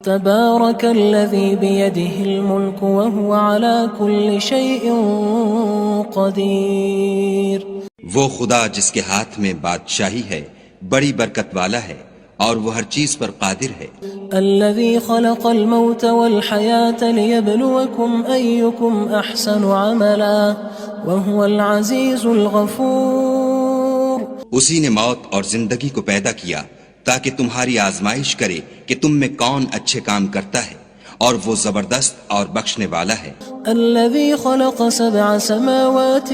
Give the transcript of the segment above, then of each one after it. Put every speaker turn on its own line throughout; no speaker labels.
تبارك الذي بيده الملك وهو على كل شيء قدير.
وہ خدا جس کے ہاتھ میں بادشاہی ہے بڑی برکت والا ہے اور وہ ہر چیز پر قادر ہے.
الذي خلق الموت والحياة ليبلوكم أيكم أحسن عملا وهو العزيز الغفور.
اسی نے موت اور زندگی کو پیدا کیا تاکہ تمہاری آزمائش کرے کہ تم میں کون اچھے کام کرتا ہے اور وہ زبردست اور بخشنے والا ہے.
الذي خلق 7 سماوات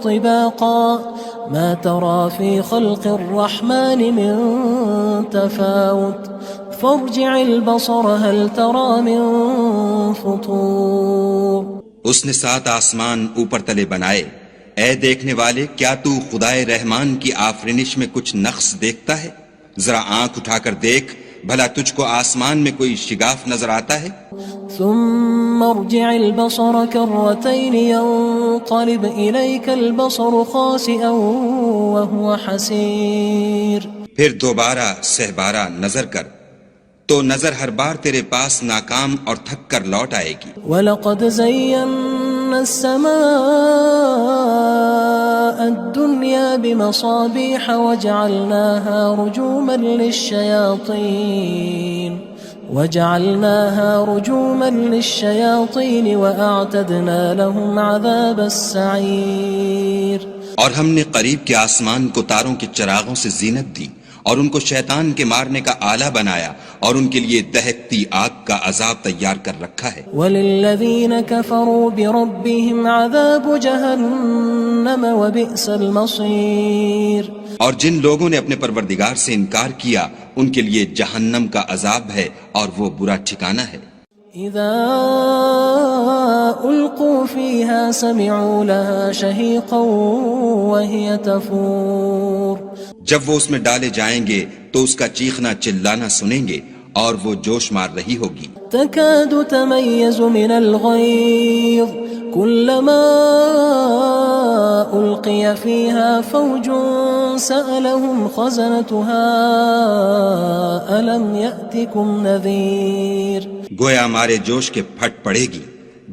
طباقا ما ترى في خلق الرحمن من تفاوت فارجع البصر هل ترى من فطور.
اس نے 7 آسمان اوپر تلے بنائے. اے دیکھنے والے، کیا تو خدائے رحمان کی آفرینش میں کچھ نقص دیکھتا ہے؟ ذرا آنکھ اٹھا کر دیکھ، بھلا تجھ کو آسمان میں کوئی شگاف نظر آتا ہے؟
ثم ارجع البصر كرتين ينقلب إليك البصر خاسئا وهو حسير.
پھر دوبارہ سہبارہ نظر کر تو نظر ہر بار تیرے پاس ناکام اور تھک کر لوٹ آئے گی.
وَلَقَدْ زَيَّنَّا السَّمَاءَ الدُّنْيَا بِمَصَابِيحَ وَجَعَلْنَاهَا رُجُومًا لِلشَّيَاطِينِ وَأَعْتَدْنَا لَهُمْ عَذَابَ السَّعِيرِ.
اور ہم نے قریب کے آسمان کو تاروں کے چراغوں سے زینت دی اور ان کو شیطان کے مارنے کا آلہ بنایا اور ان کے لیے دہکتی آگ کا عذاب تیار کر رکھا ہے.
وَلِلَّذِينَ كَفَرُوا بِرَبِّهِمْ عَذَابُ جَهَنَّمَ وَبِئْسَ الْمَصِيرُ.
اور جن لوگوں نے اپنے پروردگار سے انکار کیا ان کے لیے جہنم کا عذاب ہے اور وہ برا ٹھکانہ ہے.
اذا القوا فيها سمعوا لها شهيقا وهي تفور.
جب وہ اس میں ڈالے جائیں گے تو اس کا چیخنا چلانا سنیں گے اور وہ جوش مار رہی ہوگی.
تكاد تميز من الغيظ كلما ألقي فيها فوج سألهم خزنتها ألم يأتكم نذير.
گویا مارے جوش کے پھٹ پڑے گی.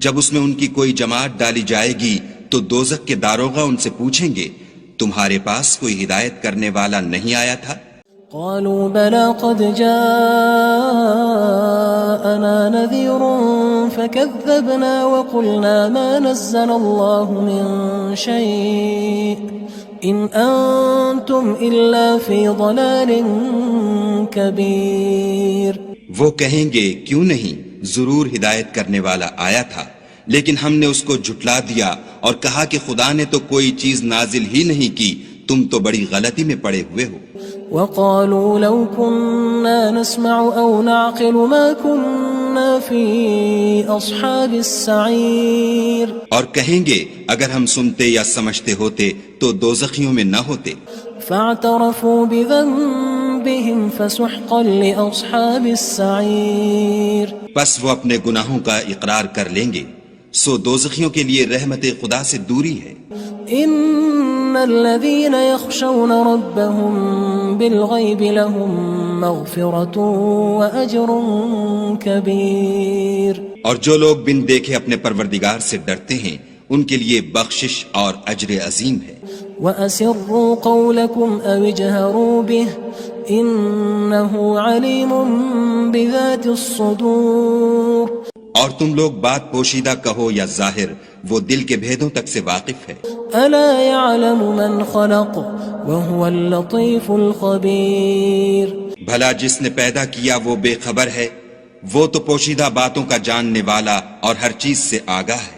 جب اس میں ان کی کوئی جماعت ڈالی جائے گی تو دوزخ کے داروغہ ان سے پوچھیں گے تمہارے پاس کوئی ہدایت کرنے والا نہیں آیا تھا؟
قالوا بلى قد جاءنا نذير فكذبنا وقلنا ما نزل الله من شيء إن أنتم إلا في ضلال كبير.
وہ کہیں گے کیوں نہیں، ضرور ہدایت کرنے والا آیا تھا، لیکن ہم نے اس کو جھٹلا دیا اور کہا کہ خدا نے تو کوئی چیز نازل ہی نہیں کی، تم تو بڑی غلطی میں پڑے ہوئے ہو.
وقالوا لو كنا نسمع أو نعقل ما كنا في أصحاب السعير.
اور کہیں گے اگر ہم سنتے یا سمجھتے ہوتے تو دوزخیوں میں نہ ہوتے.
فاعترفوا بذنبهم فسحقا لأصحاب السعير.
پس وہ اپنے گناہوں کا اقرار کر لیں گے، سو دوزخیوں کے لیے رحمت خدا سے دوری ہے.
ان الذين يخشون ربهم بالغيب لهم مغفرة واجر كبير.
اور جو لوگ بن دیکھے اپنے پروردگار سے ڈرتے ہیں ان کے لیے بخشش اور اجر عظیم ہے.
وَأَسِرُّوا قَوْلَكُمْ أَوِ اجْهَرُوا بِهِ إِنَّهُ عَلِيمٌ بِذَاتِ الصُّدُورِ.
اور تم لوگ بات پوشیدہ کہو یا ظاہر، وہ دل کے بھیدوں تک سے واقف ہے.
أَلَا يَعْلَمُ مَنْ خَلَقَ وَهُوَ اللَّطِيفُ الْخَبِيرُ.
بھلا جس نے پیدا کیا وہ بے خبر ہے، وہ تو پوشیدہ باتوں کا جاننے والا اور ہر چیز سے آگاہ ہے.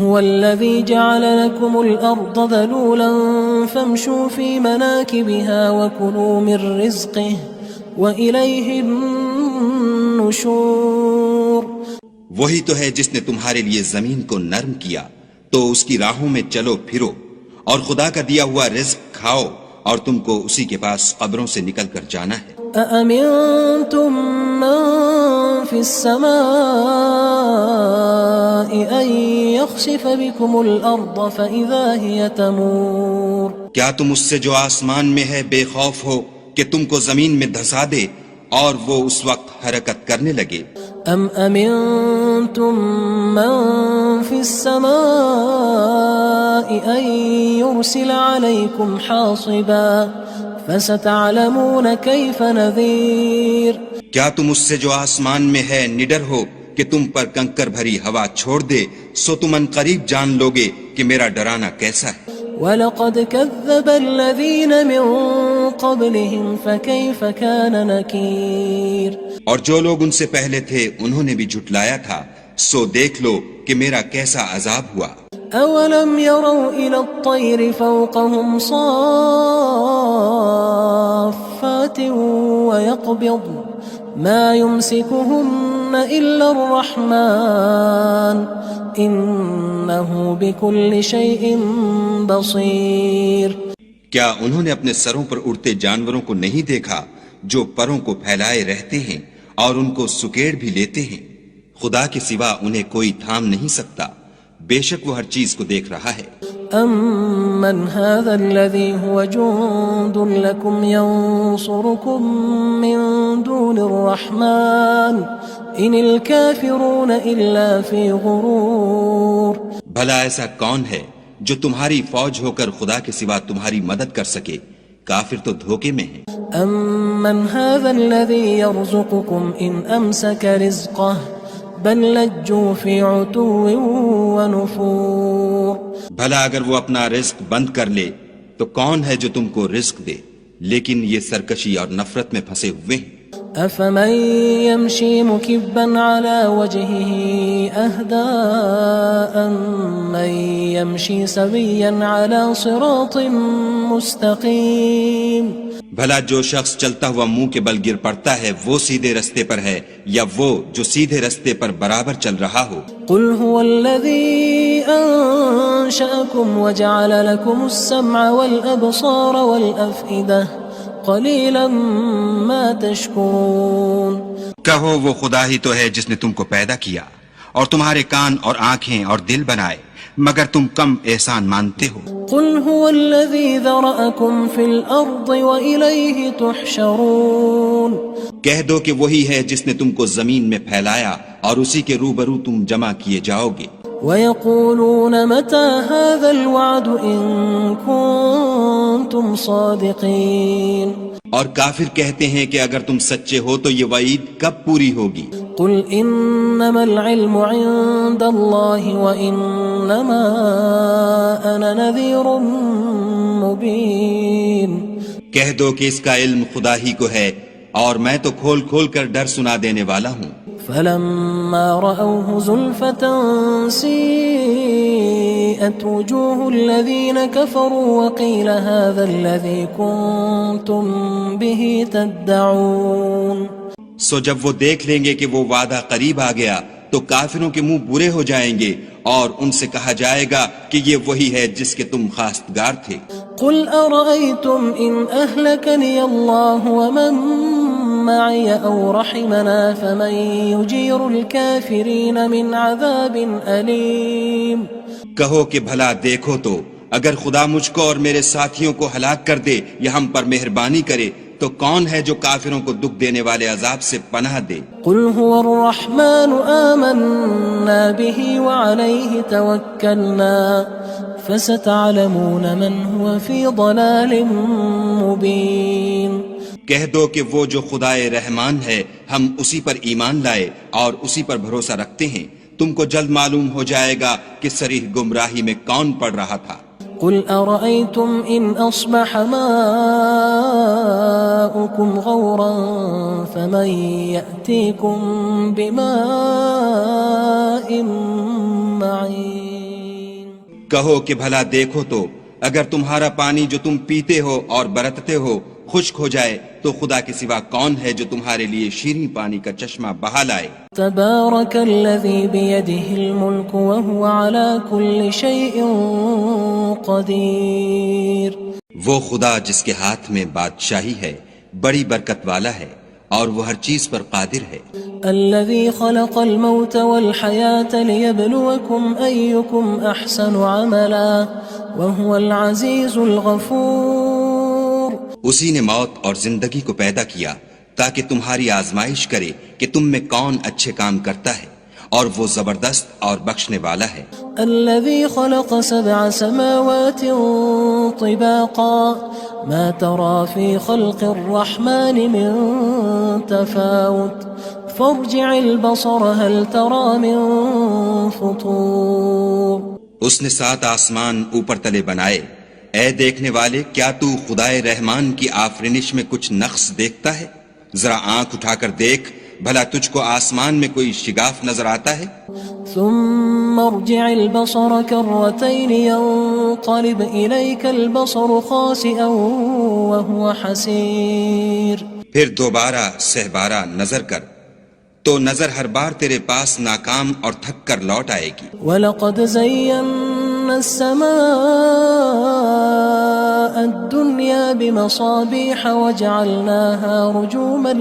هو الذي جعل لكم الأرض ذلولا فامشوا في مناكبها وكلوا من رزقه وإليه النشور.
وہی تو ہے جس نے تمہارے لیے زمین کو نرم کیا تو اس کی راہوں میں چلو پھرو اور خدا کا دیا ہوا رزق کھاؤ اور تم کو اسی کے پاس قبروں سے نکل کر جانا ہے.
أأمنتم من في السماء أن يخسف بكم الأرض فإذا هي تمور.
کیا تم اس سے جو آسمان میں ہے بے خوف ہو کہ تم کو زمین میں دھسا دے اور وہ اس وقت حرکت کرنے لگے.
ام امنتم من في السماء ان يرسل عليكم حاصبا فستعلمون كيف نذير.
کیا تم اس سے جو آسمان میں ہے نڈر ہو کہ تم پر کنکر بھری ہوا چھوڑ دے؟ سو تم ان قریب جان لوگے کہ میرا ڈرانا کیسا ہے.
وَلَقَدْ كَذَّبَ الَّذِينَ مِن قَبْلِهِمْ فَكَيْفَ كَانَ نَكِيرٌ. اور جو لوگ ان سے پہلے تھے انہوں نے بھی جھٹلایا تھا، سو دیکھ لو کہ میرا کیسا عذاب ہوا. أَوَلَمْ يَرَوْا إِلَى الطَّيْرِ فَوْقَهُمْ صَافَّاتٍ وَيَقْبِضْنَ مَا يُمْسِكُهُنَّ إِلَّا الرَّحْمَنُ إِنَّهُ بِكُلِّ شَيْءٍ بَصِيرٌ.
کیا انہوں نے اپنے سروں پر اڑتے جانوروں کو نہیں دیکھا جو پروں کو پھیلائے رہتے ہیں اور ان کو سکیڑ بھی لیتے ہیں؟ خدا کے سوا انہیں کوئی تھام نہیں سکتا، بے شک وہ ہر چیز کو دیکھ رہا ہے.
أَمَّنْ هَذَا الَّذِي هُوَ جُندٌ لَكُمْ يَنصُرُكُم مِّن دُونِ الرَّحْمَنِ إِنِ الْكَافِرُونَ إِلَّا فِي غُرُورٍ.
بھلا ایسا کون ہے جو تمہاری فوج ہو کر خدا کے سوا تمہاری مدد کر سکے؟ کافر تو دھوکے میں ہیں.
أَمَّنْ هَذَا الَّذِي يَرْزُقُكُمْ إِنْ أَمْسَكَ رِزْقَهُ بَلْ لَجُّوا فِي عُتُوٍّ وَنُفُورٍ.
بھلا اگر وہ اپنا رزق بند کر لے تو کون ہے جو تم کو رزق دے؟ لیکن یہ سرکشی اور نفرت میں پھنسے ہوئے ہیں.
أَفَمَن يَمْشِي مُكِبًّا عَلَى وَجْهِهِ أَهْدَىٰ أَمَّن يَمْشِي سَوِيًّا عَلَى صِرَاطٍ مُّسْتَقِيمٍ.
بھلا جو شخص چلتا ہوا منہ کے بل گر پڑتا ہے وہ سیدھے رستے پر ہے یا وہ جو سیدھے رستے پر برابر چل رہا ہو؟
قُلْ هُوَ الَّذِي أَنشَأَكُمْ وَجَعَلَ لَكُمُ السَّمْعَ وَالْأَبْصَارَ وَالْأَفْئِدَةَ قَلِيلًا مَا تَشْكُرُونَ.
کہو وہ خدا ہی تو ہے جس نے تم کو پیدا کیا اور تمہارے کان اور آنکھیں اور دل بنائے، مگر تم کم احسان مانتے ہو.
قُلْ هُوَ الَّذِي ذَرَأَكُمْ فِي الْأَرْضِ وَإِلَيْهِ تُحْشَرُونَ.
کہہ دو کہ وہی ہے جس نے تم کو زمین میں پھیلایا اور اسی کے روبرو تم جمع کیے جاؤ گے.
وَيَقُولُونَ مَتَى هَذَا الْوَعْدُ إِن كُنتُمْ صَادِقِينَ.
اور کافر کہتے ہیں کہ اگر تم سچے ہو تو یہ وعید کب پوری ہوگی؟
قُلْ إِنَّمَا الْعِلْمُ عِندَ اللَّهِ وَإِنَّمَا أَنَا نَذِيرٌ مُّبِينٌ. کہہ
دو کہ اس کا علم خدا ہی کو ہے اور میں تو کھول کھول کر ڈر سنا دینے والا ہوں.
فَلَمَّا رَأَوْهُ زُلْفَةً سِيئَتْ وُجُوهُ الَّذِينَ كَفَرُوا وَقِيلَ هَذَا الَّذِي كُنتُم بِهِ تَدَّعُونَ.
سو جب وہ دیکھ لیں گے کہ وہ وعدہ قریب آ گیا تو کافروں کے منہ برے ہو جائیں گے اور ان سے کہا جائے گا کہ یہ وہی ہے جس کے تم خواستگار تھے.
قُلْ أَرَأَيْتُمْ إِنْ أَهْلَكَنِيَ اللَّهُ وَمَن مَّعِيَ أَوْ رَحِمَنَا فَمَن يُجِيرُ الْكَافِرِينَ مِنْ عَذَابٍ أَلِيمٍ.
کہو کہ بھلا دیکھو تو اگر خدا مجھ کو اور میرے ساتھیوں کو ہلاک کر دے یا ہم پر مہربانی کرے تو کون ہے جو کافروں کو دکھ دینے والے عذاب سے پناہ دے؟
قُلْ هُوَ الرَّحْمَنُ آمَنَّا بِهِ وَعَلَيْهِ تَوَكَّلْنَا فَسَتَعْلَمُونَ مَنْ هُوَ فِي ضَلَالٍ مُّبِينٍ.
کہہ دو کہ وہ جو خدائے رحمان ہے ہم اسی پر ایمان لائے اور اسی پر بھروسہ رکھتے ہیں، تم کو جلد معلوم ہو جائے گا کہ صریح گمراہی میں کون پڑ رہا تھا.
قُلْ أَرَأَيْتُمْ إِنْ أَصْبَحَ مَاؤُكُمْ غَوْرًا فَمَن يَأْتِيكُم بِمَاءٍ مَّعِينٍ.
کہو کہ بھلا دیکھو تو اگر تمہارا پانی جو تم پیتے ہو اور برتتے ہو خشک ہو جائے تو خدا کے سوا کون ہے جو تمہارے لیے شیریں پانی کا چشمہ بہا لائے.
تبارک الذی بیدہ الملک وہو علی کل شیء قدیر.
وہ خدا جس کے ہاتھ میں بادشاہی ہے بڑی برکت والا ہے اور وہ ہر چیز پر قادر ہے.
الذي خلق الموت والحياة ليبلوكم أيكم أحسن عملا وهو العزيز الغفور.
اسی نے موت اور زندگی کو پیدا کیا تاکہ تمہاری آزمائش کرے کہ تم میں کون اچھے کام کرتا ہے، اور وہ زبردست اور بخشنے والا ہے۔
الذي خلق 7 سماوات طباقا ما ترى في خلق الرحمن من تفاوت فارجع البصر هل ترى من فطور۔
اس نے 7 آسمان اوپر تلے بنائے، اے دیکھنے والے کیا تو خدائے رحمان کی آفرینش میں کچھ نقص دیکھتا ہے؟ ذرا آنکھ اٹھا کر دیکھ، بھلا تجھ کو آسمان میں کوئی شگاف نظر آتا ہے؟
ثم ارجع البصر كرتين ينقلب إليك البصر خاسئا وهو حسير۔
پھر دوبارہ سہبارہ نظر کر تو نظر ہر بار تیرے پاس ناکام اور تھک کر لوٹ آئے گی۔
وَلَقَدْ زَيَّنَّا السَّمَاءَ الدُّنْيَا بِمَصَابِيحَ وَجَعَلْنَاهَا رُجُومًا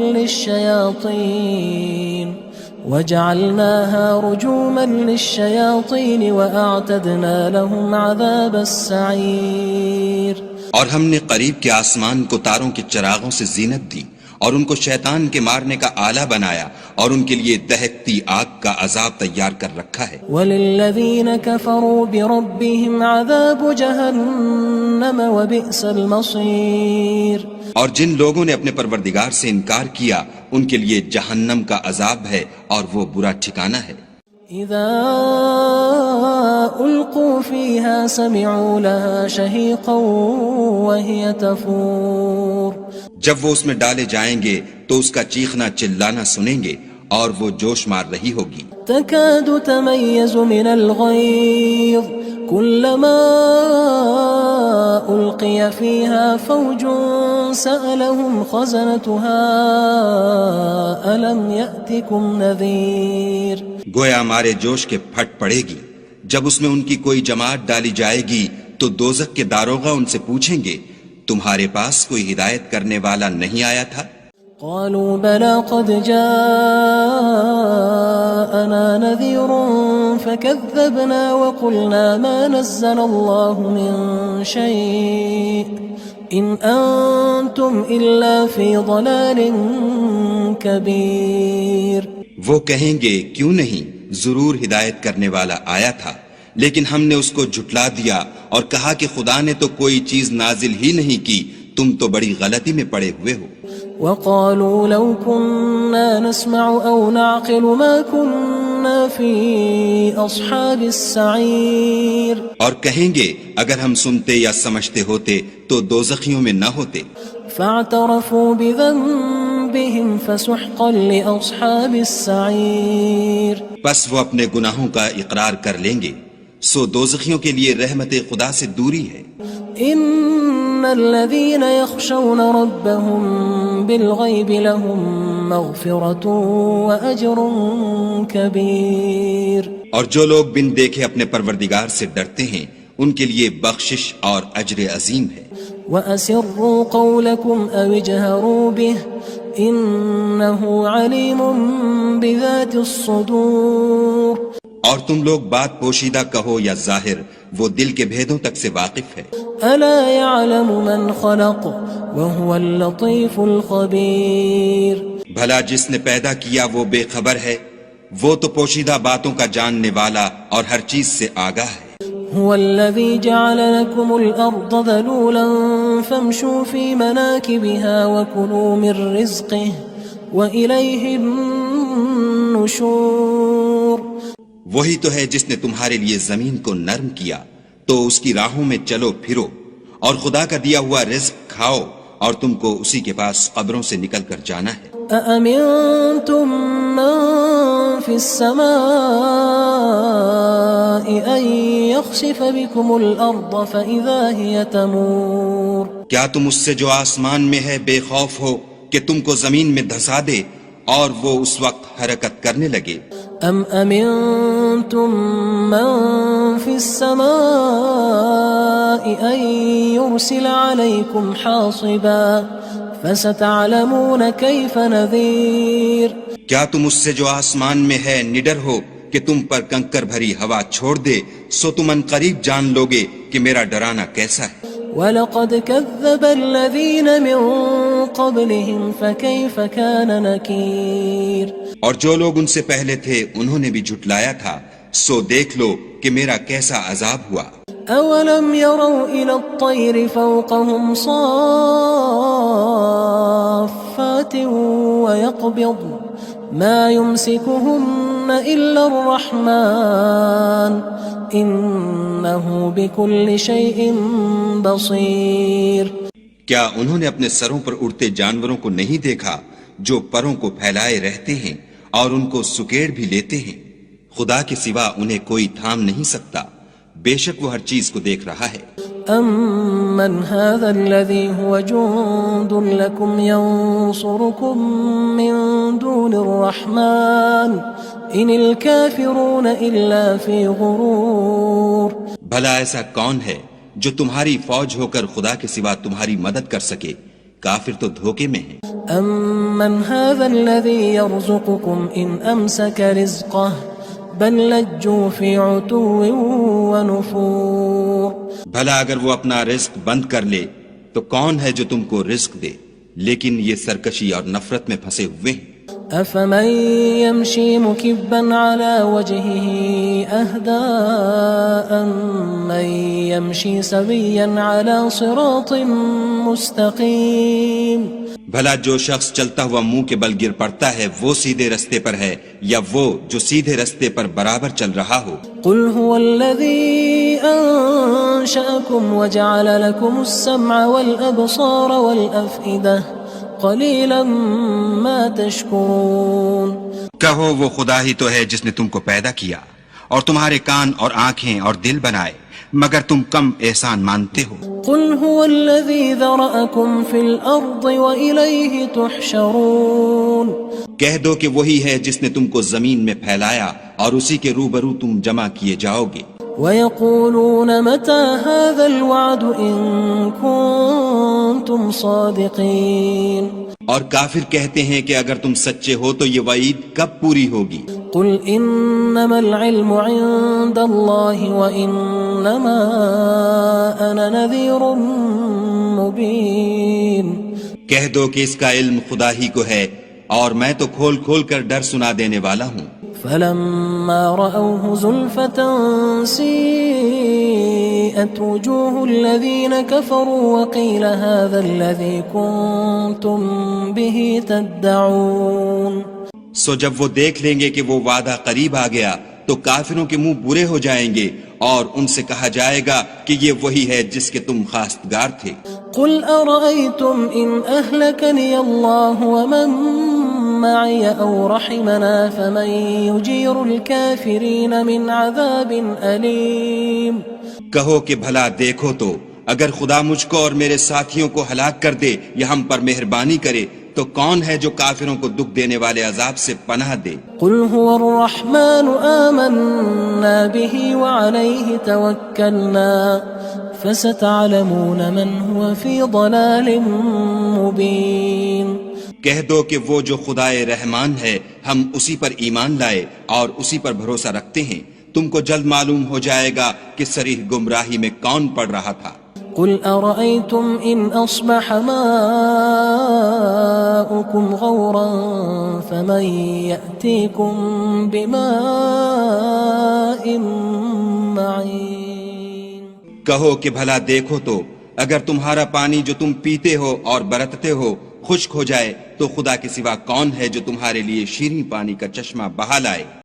لِلشَّيَاطِينِ وَأَعْتَدْنَا لَهُمْ عَذَابَ السَّعِيرِ۔
اور ہم نے قریب کے آسمان کو تاروں کے چراغوں سے زینت دی، اور ان کو شیطان کے مارنے کا آلہ بنایا، اور ان کے لیے دہکتی آگ کا عذاب تیار کر رکھا ہے۔
وَلِلَّذِينَ كَفَرُوا بِرَبِّهِمْ عَذَابُ جَهَنَّمَ وَبِئْسَ الْمَصِيرُ۔
اور جن لوگوں نے اپنے پروردگار سے انکار کیا ان کے لیے جہنم کا عذاب ہے، اور وہ برا ٹھکانہ ہے۔
اذا القوا فيها سمعوا لها شهيقا وهي تفور۔
جب وہ اس میں ڈالے جائیں گے تو اس کا چیخنا چلانا سنیں گے، اور وہ جوش مار رہی ہوگی۔
تكاد تميز من الغيظ كلما ألقي فيها فوج سألهم خزنتها ألم يأتكم نذير۔
گویا ہمارے جوش کے پھٹ پڑے گی جب اس میں ان کی کوئی جماعت ڈالی جائے گی تو دوزخ کے داروغہ ان سے پوچھیں گے تمہارے پاس کوئی ہدایت کرنے والا نہیں آیا تھا؟
قالوا بلى قد جاءنا نذير فكذبنا وقلنا ما نزل الله من شيء إن أنتم إلا في ضلال كبير۔
وہ کہیں گے کیوں نہیں، ضرور ہدایت کرنے والا آیا تھا، لیکن ہم نے اس کو جھٹلا دیا اور کہا کہ خدا نے تو کوئی چیز نازل ہی نہیں کی، تم تو بڑی غلطی میں پڑے ہوئے ہو۔
وقالوا لو كنا نسمع أو نعقل ما كنا في أصحاب السعير۔
اور کہیں گے اگر ہم سنتے یا سمجھتے ہوتے تو دوزخیوں میں نہ ہوتے۔
فاعترفوا بذنبهم فسحقا لأصحاب السعير۔
بس وہ اپنے گناہوں کا اقرار کر لیں گے، سو دوزخیوں کے لیے رحمت خدا سے دوری ہے۔
ان الذين يخشون ربهم بالغيب لهم مغفرة واجر كبير۔
اور جو لوگ بن دیکھے اپنے پروردگار سے ڈرتے ہیں ان کے لیے بخشش اور اجر عظیم ہے۔
واسروا قولكم او اجهروا به انه عليم بذات الصدور۔
اور تم لوگ بات پوشیدہ کہو یا ظاہر، وہ دل کے بھیدوں تک سے واقف ہے۔
الا يعلم من خلق وهو اللطيف الخبير۔
بھلا جس نے پیدا کیا وہ بے خبر ہے، وہ تو پوشیدہ باتوں کا جاننے والا اور ہر چیز سے آگاہ ہے۔
هو الذي جعل لكم الأرض ذلولا فامشوا في مناكبها وكلوا من رزقه وإليه النشور۔
وہی تو ہے جس نے تمہارے لیے زمین کو نرم کیا تو اس کی راہوں میں چلو پھرو، اور خدا کا دیا ہوا رزق کھاؤ، اور تم کو اسی کے پاس قبروں سے نکل کر جانا ہے۔
أأمنتم من في السماء أن يخسف بكم الأرض فإذا هي تمور۔
کیا تم اس سے جو آسمان میں ہے بے خوف ہو کہ تم کو زمین میں دھسا دے اور وہ اس وقت حرکت کرنے لگے؟
ام امنتم من في السماء ان يرسل عليكم حاصبا فستعلمون كيف نذير۔
کیا تم اس سے جو آسمان میں ہے نڈر ہو کہ تم پر کنکر بھری ہوا چھوڑ دے، سو تم ان قریب جان لوگے کہ میرا ڈرانا کیسا ہے۔
وَلَقَدْ كَذَّبَ الَّذِينَ مِن قبلهم فكيف كان نكير
اور جو لوگ ان سے پہلے تھے انہوں نے بھی جھٹلایا تھا، سو دیکھ لو کہ میرا کیسا عذاب ہوا۔
أولم يروا إلى الطير فوقهم صافات ويقبض ما يمسكهن إلا الرحمن إنه بكل شيء بصير۔
کیا انہوں نے اپنے سروں پر اڑتے جانوروں کو نہیں دیکھا جو پروں کو پھیلائے رہتے ہیں اور ان کو سکیڑ بھی لیتے ہیں؟ خدا کے سوا انہیں کوئی تھام نہیں سکتا، بے شک وہ ہر چیز کو دیکھ رہا ہے۔
أَمَّنْ هَذَا الَّذِي هُوَ جُندٌ لَكُمْ يَنصُرُكُم مِّن دُونِ الرَّحْمَنِ إِنِ الْكَافِرُونَ إِلَّا فِي غُرُورٍ۔
بھلا ایسا کون ہے جو تمہاری فوج ہو کر خدا کے سوا تمہاری مدد کر سکے؟ کافر تو دھوکے میں ہیں۔
أَمَّنْ هَذَا الَّذِي يَرْزُقُكُمْ إِنْ أَمْسَكَ رِزْقَهُ بل لجوا فی عتو ونفور۔
بھلا اگر وہ اپنا رزق بند کر لے تو کون ہے جو تم کو رزق دے، لیکن یہ سرکشی اور نفرت میں پھنسے ہوئے ہیں۔
افمن يمشي مكبا على وجهه اهدى أمن يمشي سويا على صراط مستقيم۔
بھلا جو شخص چلتا ہوا منہ کے بل گر پڑتا ہے وہ سیدھے رستے پر ہے یا وہ جو سیدھے رستے پر برابر چل رہا ہو؟
قل هو الذي أنشأكم وجعل لكم السمع والأبصار والأفئدة قليلا ما تشكرون۔
کہو وہ خدا ہی تو ہے جس نے تم کو پیدا کیا اور تمہارے کان اور آنکھیں اور دل بنائے، مگر تم کم احسان مانتے ہو۔
قل هو الذي ذرأكم في الأرض وإليه تحشرون۔
کہہ دو کہ وہی ہے جس نے تم کو زمین میں پھیلایا اور اسی کے روبرو تم جمع کیے جاؤ گے۔
ويقولون متى هذا الوعد إن كنتم صادقين۔
اور کافر کہتے ہیں کہ اگر تم سچے ہو تو یہ وعید کب پوری ہوگی؟
قل انما العلم عند الله وانما انا نذير مبين۔
کہہ دو کہ اس کا علم خدا ہی کو ہے اور میں تو کھول کھول کر ڈر سنا دینے والا ہوں۔
فلما رأوه زلفة سيئت وجوه الذين كفروا وقيل هذا الذي كنتم به تدعون۔
سو جب وہ دیکھ لیں گے کہ وہ وعدہ قریب آ گیا تو کافروں کے منہ برے ہو جائیں گے اور ان سے کہا جائے گا کہ یہ وہی ہے جس کے تم خواستگار تھے۔
قل أرأيتم إن أهلكني الله ومن معي أو رحمنا فمن يجير الكافرين من عذاب أليم۔
کہو کہ بھلا دیکھو تو اگر خدا مجھ کو اور میرے ساتھیوں کو ہلاک کر دے یا ہم پر مہربانی کرے تو کون ہے جو کافروں کو دکھ دینے والے عذاب سے پناہ دے؟
قل هو الرحمن آمنا به وعليه توكلنا فستعلمون من هو في ضلال مبين۔
کہہ دو کہ وہ جو خدائے رحمان ہے ہم اسی پر ایمان لائے اور اسی پر بھروسہ رکھتے ہیں، تم کو جلد معلوم ہو جائے گا کہ صریح گمراہی میں کون پڑ رہا تھا۔
قل أرأيتم إن أصبح ماؤكم غورا فمن يأتيكم بماء معين۔
کہو کہ بھلا دیکھو تو اگر تمہارا پانی جو تم پیتے ہو اور برتتے ہو خشک ہو جائے تو خدا کے سوا کون ہے جو تمہارے لیے شیریں پانی کا چشمہ بہا لائے؟